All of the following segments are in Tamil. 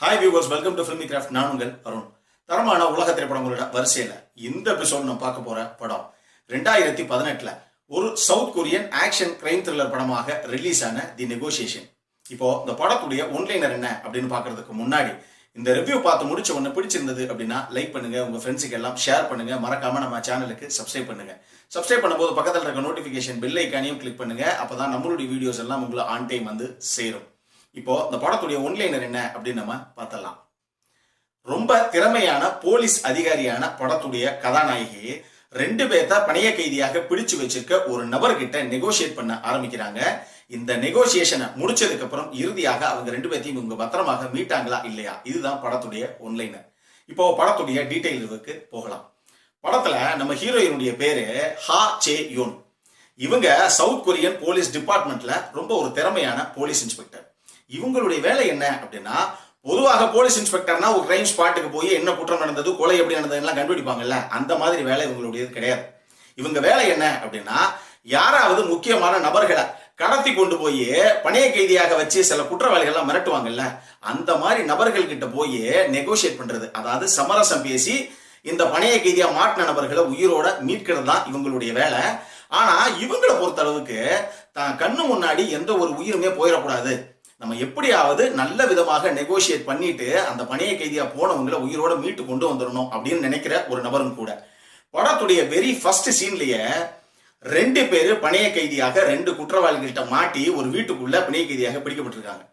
Hi viewers, welcome to filmi craft. நான் உங்கள் அருண். தரமான உலக திரைப்படங்களோட வரிசையில் இந்த எபிசோட் நம்ம பார்க்க போற படம் 2018 ஒரு south Korean action crime thriller படமாக ரிலீஸ் ஆன தி நெகோசியேஷன். இப்போ இந்த படத்துடைய ஒன்லைனர் என்ன அப்படின்னு பார்க்கறதுக்கு முன்னாடி இந்த ரிவ்யூ பார்த்து முடிச்ச உடனே பிடிச்சிருந்தது அப்படின்னா லைக் பண்ணுங்க, உங்க ஃப்ரெண்ட்ஸுக்கு எல்லாம் ஷேர் பண்ணுங்க, மறக்காம நம்ம சேனலுக்கு சப்ஸ்கிரைப் பண்ணுங்க. சப்ஸ்கிரைப் பண்ணும்போது பக்கத்தில் இருக்க நோட்டிபிகேஷன் பெல் ஐக்கானையும் கிளிக் பண்ணுங்க. அப்பதான் நம்மளுடைய வீடியோஸ் எல்லாம் உங்களை ஆன் டைம் வந்து சேரும். இப்போ இந்த படத்துடைய ஒன்லைனர் என்ன அப்படின்னு நம்ம பார்த்தலாம். ரொம்ப திறமையான போலீஸ் அதிகாரியான படத்துடைய கதாநாயகி 2 பேர்த்த பணைய கைதியாக பிடிச்சு வச்சிருக்க ஒரு நபர்கிட்ட நெகோசியேட் பண்ண ஆரம்பிக்கிறாங்க. இந்த நெகோசியேஷனை முடிச்சதுக்கு அப்புறம் இறுதியாக அவங்க 2 பேர்த்தையும் இவங்க பத்திரமாக மீட்டாங்களா இல்லையா, இதுதான் படத்துடைய ஒன்லைனர். இப்போ படத்துடைய டீடைல்களுக்கு போகலாம். படத்துல நம்ம ஹீரோயினுடைய பேரு ஹா சே யோன். இவங்க சவுத் கொரியன் போலீஸ் டிபார்ட்மெண்ட்ல ரொம்ப ஒரு திறமையான போலீஸ் இன்ஸ்பெக்டர். இவங்களுடைய வேலை என்ன அப்படின்னா, பொதுவாக போலீஸ் இன்ஸ்பெக்டர்னா ஒரு கிரைம் ஸ்பாட்டுக்கு போய் என்ன குற்றம் நடந்தது, கொலை எப்படி நடந்ததுலாம் கண்டுபிடிப்பாங்கல்ல, அந்த மாதிரி வேலை இவங்களுடையது கிடையாது. இவங்க வேலை என்ன அப்படின்னா, யாராவது முக்கியமான நபர்களை கடத்தி கொண்டு போய் பணைய கைதியாக வச்சு சில குற்றவாளிகள்லாம் மிரட்டுவாங்கல்ல, அந்த மாதிரி நபர்கள் கிட்ட போய் நெகோசியேட் பண்றது, அதாவது சமரசம் பேசி இந்த பணைய கைதியா மாட்டின நபர்களை உயிரோட மீட்கிறது தான் இவங்களுடைய வேலை. ஆனா இவங்களை பொறுத்த அளவுக்கு தான் கண்ணு முன்னாடி எந்த ஒரு உயிருமே போயிடக்கூடாது, நம்ம எப்படியாவது நல்ல விதமாக நெகோசியேட் பண்ணிட்டு அந்த பணைய கைதியா போனவங்களை உயிரோட மீட்டு கொண்டு வந்துடணும் அப்படின்னு நினைக்கிற ஒரு நபரும் கூட. படத்துடைய வெரி ஃபர்ஸ்ட் சீன்லயே 2 பேரு பணைய கைதியாக 2 குற்றவாளிகள்கிட்ட மாட்டி ஒரு வீட்டுக்குள்ள பணைய கைதியாக பிடிக்கப்பட்டிருக்காங்க.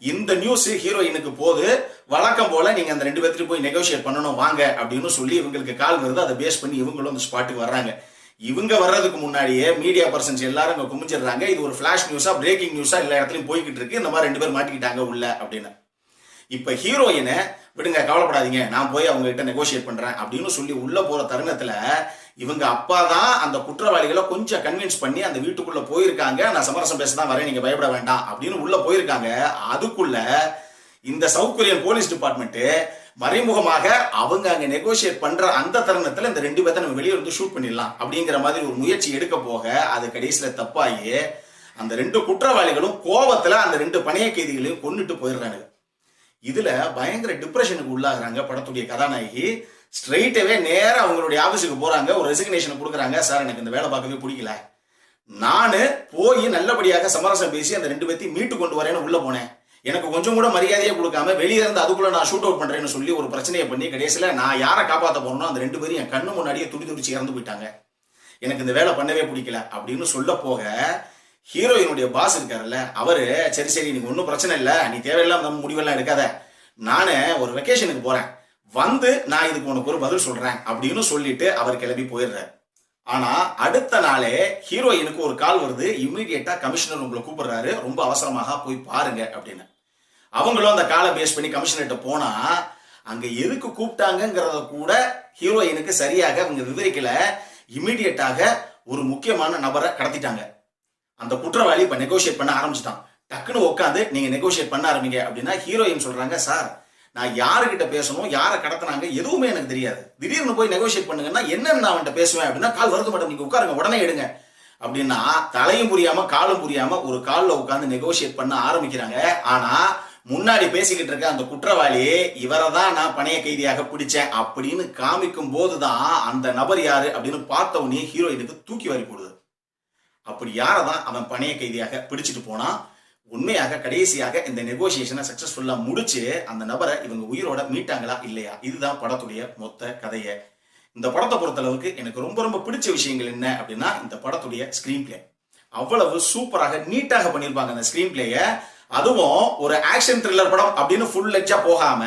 இந்த நியூஸ் ஹீரோயினுக்கு போது, வழக்கம் போல நீங்க அந்த 2 பேர்த்தையும் போய் நெகோசியேட் பண்ணணும் வாங்க அப்படின்னு சொல்லி இவங்களுக்கு கால் வருது. அதை பேஸ் பண்ணி இவங்களும் அந்த ஸ்பாட்டுக்கு வர்றாங்க. இவங்க வர்றதுக்கு முன்னாடியே மீடியா பர்சன்ஸ் எல்லாரும் இங்க குமிச்சிடுறாங்க. இது ஒரு ஃபிளாஷ் நியூஸா, பிரேக்கிங் நியூஸா எல்லா இடத்துலயும் போய்கிட்டு இருக்கு, இந்த மாதிரி 2 பேர் மாட்டிக்கிட்டாங்க உள்ள அப்படின்னு. இப்ப ஹீரோயினை விடுங்க, கவலைப்படாதீங்க, நான் போய் அவங்க கிட்ட நெகோசியேட் பண்றேன் அப்படின்னு சொல்லி உள்ள போற தருணத்துல இவங்க அப்பா தான் அந்த குற்றவாளிகளை கொஞ்சம் கன்வின்ஸ் பண்ணி அந்த வீட்டுக்குள்ள போயிருக்காங்க. நான் சமரசம் பேசதான் வரேன், நீங்க பயப்பட வேண்டாம் அப்படின்னு உள்ள போயிருக்காங்க. அதுக்குள்ள இந்த சவுத் கொரியன் போலீஸ் டிபார்ட்மெண்ட் மறைமுகமாக அவங்க அங்க நெகோசியேட் பண்ற அந்த தருணத்துல இந்த 2 பேர்த்த நம்ம வெளியே வந்து ஷூட் பண்ணிடலாம் அப்படிங்கிற மாதிரி ஒரு முயற்சி எடுக்க போக, அது கடைசியில தப்பாயி அந்த 2 குற்றவாளிகளும் கோபத்துல அந்த 2 பணைய கைதிகளையும் கொன்னுட்டு போயிடுறாங்க. இதுல பயங்கர டிப்ரெஷனுக்கு உள்ளாகிறாங்க படத்துடைய கதாநாயகி. ஸ்ட்ரெயிட்டாவே நேரா அவங்களுடைய ஆபீஸுக்கு போறாங்க, ஒரு ரெசிக்னேஷன் கொடுக்குறாங்க. சார், எனக்கு இந்த வேலை பார்க்கவே பிடிக்கல, நானு போய் நல்லபடியாக சமரசம் பேசி அந்த 2 பேர்த்தையும் மீட்டு கொண்டு வரேன்னு உள்ள போனேன், எனக்கு கொஞ்சம் கூட மரியாதையே கொடுக்காம வெளியே இருந்து அதுக்குள்ள நான் ஷூட் அவுட் பண்றேன்னு சொல்லி ஒரு பிரச்சனையை பண்ணி கடைசியில நான் யாரை காப்பாற்ற போறேனோ அந்த 2 பேரும் என் கண்ணு முன்னாடியே துடிச்சு இறந்து போயிட்டாங்க, எனக்கு இந்த வேலை பண்ணவே பிடிக்கல அப்படின்னு சொல்ல போக, ஹீரோயினுடைய பாஸ் இருக்காருல்ல, அவரு சரி நீங்க ஒன்றும் பிரச்சனை இல்லை, நீ தேவையில்லாம நம்ம முடிவெல்லாம் எடுக்காத, நானு ஒரு வெக்கேஷனுக்கு போறேன், வந்து நான் இதுக்கு உனக்கு ஒரு பதில் சொல்றேன் அப்படின்னு சொல்லிட்டு அவர் கிளம்பி போயிடுறாரு. ஆனா அடுத்த நாளே ஹீரோயினுக்கு ஒரு கால் வருது, இமீடியட்டா கமிஷனர் உங்களை கூப்பிடுறாரு, ரொம்ப அவசரமாக போய் பாருங்க அப்படின்னு. அவங்களும் அந்த காலை பேஸ் பண்ணி கமிஷனர்கிட்ட போனா, அங்க எதுக்கு கூப்பிட்டாங்கிறத கூட ஹீரோயினுக்கு சரியாக அவங்க விவரிக்கல. இமீடியட்டாக ஒரு முக்கியமான நபரை கடத்திட்டாங்க. அந்த குற்றவாளி இப்ப நெகோசியேட் பண்ண ஆரம்பிச்சுட்டான். டக்குன்னு உட்காந்து நீங்க நெகோசியேட் பண்ண ஆரம்பிங்க அப்படின்னா ஹீரோயின் சொல்றாங்க, சார், நான் யாருக்கிட்ட பேசணும், யாரை கடத்தினாங்க எதுவுமே எனக்கு தெரியாது, திடீர்னு போய் நெகோசியேட் பண்ணுங்கன்னா என்னன்னு நான் அவன்கிட்ட பேசுவேன் அப்படின்னா, கால் வருது மேடம், நீங்க உட்காருங்க, உடனே எடுங்க அப்படின்னா தலையும் புரியாம காலும் புரியாம ஒரு கால்ல உட்காந்து நெகோசியேட் பண்ண ஆரம்பிக்கிறாங்க. ஆனா முன்னாடி பேசிக்கிட்டு இருக்க அந்த குற்றவாளி, இவரை தான் நான் பணைய கைதியாக பிடிச்சேன் அப்படின்னு காமிக்கும் போதுதான் அந்த நபர் யாரு அப்படின்னு பார்த்த உடனே ஹீரோயினுக்கு தூக்கி வாரி போடுது. அப்படி யாரதான் அவன் பணைய கைதியாக பிடிச்சிட்டு போனா, உண்மையாக கடைசியாக இந்த நெகோசியேஷனை சக்சஸ்ஃபுல்லா முடிச்சு அந்த நபரை இவங்க உயிரோட மீட்டாங்களா இல்லையா, இதுதான் படத்துடைய மொத்த கதையை. இந்த படத்தை பொறுத்தளவுக்கு எனக்கு ரொம்ப ரொம்ப பிடிச்ச விஷயங்கள் என்ன அப்படின்னா, இந்த படத்துடைய ஸ்கிரீன் பிளே அவ்வளவு சூப்பராக நீட்டாக பண்ணியிருப்பாங்க. அந்த ஸ்கிரீன் பிளேய, அதுவும் ஒரு ஆக்ஷன் த்ரில்லர் படம் அப்படின்னு ஃபுல் லெட்ஜா போகாம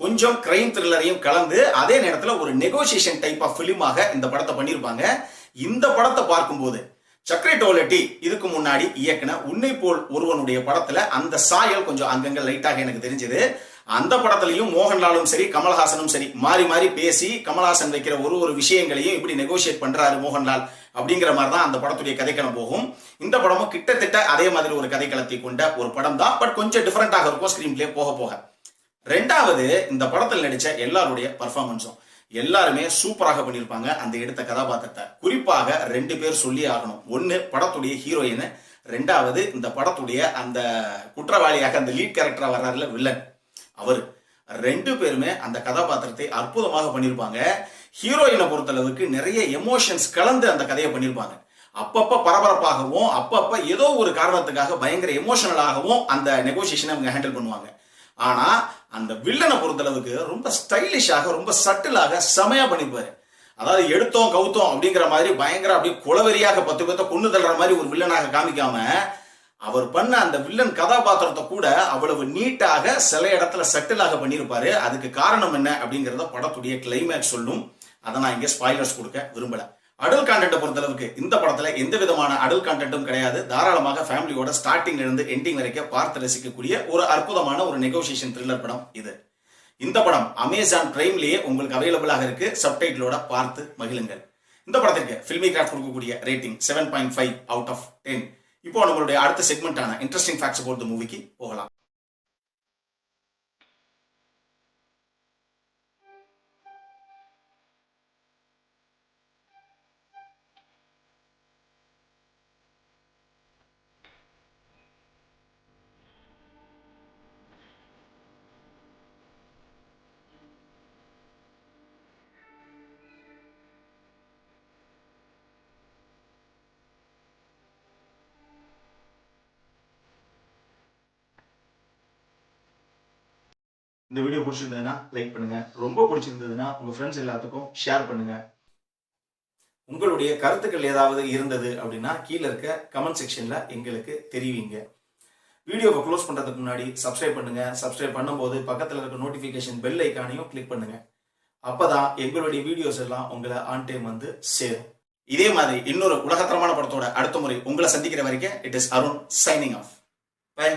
கொஞ்சம் கிரைம் த்ரில்லரையும் கலந்து அதே நேரத்துல ஒரு நெகோசியேஷன் டைப் ஆஃப் பிலிமாக இந்த படத்தை பண்ணியிருப்பாங்க. இந்த படத்தை பார்க்கும்போது சக்ரி டோலட்டி இதுக்கு முன்னாடி இயக்குன உன்னை போல் ஒருவனுடைய படத்துல அந்த சாயல் கொஞ்சம் அங்கங்க லைட்டாக எனக்கு தெரிஞ்சது. அந்த படத்திலையும் மோகன்லாலும் சரி கமல்ஹாசனும் சரி மாறி மாறி பேசி கமல்ஹாசன் வைக்கிற ஒரு விஷயங்களையும் இப்படி நெகோசியேட் பண்றாரு மோகன்லால் அப்படிங்கிற மாதிரி தான் அந்த படத்துடைய கதைக்களம் போகும். இந்த படமும் கிட்டத்தட்ட அதே மாதிரி ஒரு கதைக்களத்தை கொண்ட ஒரு படம் தான், பட் கொஞ்சம் டிஃபரெண்டாக இருக்கும் ஸ்கிரீன் பிளே போக போக. ரெண்டாவது, இந்த படத்தில் நடிச்ச எல்லாருடைய பர்ஃபார்மன்ஸும் எல்லாருமே சூப்பராக பண்ணியிருப்பாங்க. அந்த எடுத்த கதாபாத்திரத்தை குறிப்பாக 2 பேர் சொல்லி ஆகணும். ஒன்னு படத்துடைய ஹீரோயின், ரெண்டாவது இந்த படத்துடைய அந்த குற்றவாளியாக அந்த லீட் கேரக்டரா வர்றாருல வில்லன், அவரு. 2 பேருமே அந்த கதாபாத்திரத்தை அற்புதமாக பண்ணியிருப்பாங்க. ஹீரோயினை பொறுத்தளவுக்கு நிறைய எமோஷன்ஸ் கலந்து அந்த கதையை பண்ணியிருப்பாங்க. அப்பப்ப பரபரப்பாகவும் அப்பப்ப ஏதோ ஒரு காரணத்துக்காக பயங்கர எமோஷனலாகவும் அந்த நெகோசியேஷனை அவங்க ஹேண்டில் பண்ணுவாங்க. ஆனா அந்த வில்லனை பொறுத்தளவுக்கு ரொம்ப ஸ்டைலிஷாக ரொம்ப சட்டிலாக செமையா பண்ணிருப்பாரு. அதாவது எடுத்தோம் கவுத்தோம் அப்படிங்கிற மாதிரி பயங்கர அப்படியே குளவெறியாக 10 பேர்த்த கொண்டு தள்ளுற மாதிரி ஒரு வில்லனாக காமிக்காம அவர் பண்ண அந்த வில்லன் கதாபாத்திரத்தை கூட அவ்வளவு நீட்டாக சில இடத்துல செட்டிலாக பண்ணியிருப்பாரு. அதுக்கு காரணம் என்ன அப்படிங்கிறத படத்துடைய கிளைமேக்ஸ் சொல்லும். அதை நான் இங்க ஸ்பாய்லர்ஸ் கொடுக்க விரும்பல. அடல்ட் கான்டென்ட்டை பொறுத்தளவுக்கு இந்த படத்துல எந்த விதமான அடல்ட் கான்டென்ட்டும் கிடையாது. தாராளமாக ஃபேமிலியோட ஸ்டார்டிங்ல இருந்து எண்டிங் வரைக்கும் பார்த்து ரசிக்கக்கூடிய ஒரு அற்புதமான ஒரு நெகோசியேஷன் த்ரில்லர் படம் இது. இந்த படம் அமேசான் பிரைம்லயே உங்களுக்கு அவைலபிளாக இருக்கு. சப்டைட்டிலோட பார்த்து மகிழுங்கள். இந்த படத்திற்கு ஃபில்மி கிராஃப்ட் கொடுக்கக்கூடிய ரேட்டிங் 7.5 அவுட் ஆஃப் 10. இப்போ நம்மளுடைய அடுத்த செக்மெண்டான இன்ட்ரெஸ்டிங் ஃபேக்ட்ஸ் அபௌட் தி மூவிக்கு போகலாம். இந்த வீடியோ பிடிச்சிருந்ததுன்னா லைக் பண்ணுங்க. ரொம்ப பிடிச்சிருந்ததுன்னா உங்க ஃப்ரெண்ட்ஸ் எல்லாத்துக்கும் ஷேர் பண்ணுங்க. உங்களுடைய கருத்துக்கள் ஏதாவது இருந்தது அப்படின்னா கீழே இருக்க கமெண்ட் செக்ஷன்ல எங்களுக்கு தெரிவிங்க. வீடியோவை க்ளோஸ் பண்றதுக்கு முன்னாடி சப்ஸ்கிரைப் பண்ணுங்க. சப்ஸ்கிரைப் பண்ணும்போது பக்கத்துல இருக்க நோட்டிபிகேஷன் பெல் ஐக்கானையும் கிளிக் பண்ணுங்க. அப்பதான் எங்களுடைய வீடியோஸ் எல்லாம் உங்களை ஆன் டைம் வந்து சேரும். இதே மாதிரி இன்னொரு உலகத்தரமான படத்தோட அடுத்த முறை உங்களை சந்திக்கிற வரைக்கும் it is Arun signing off. By.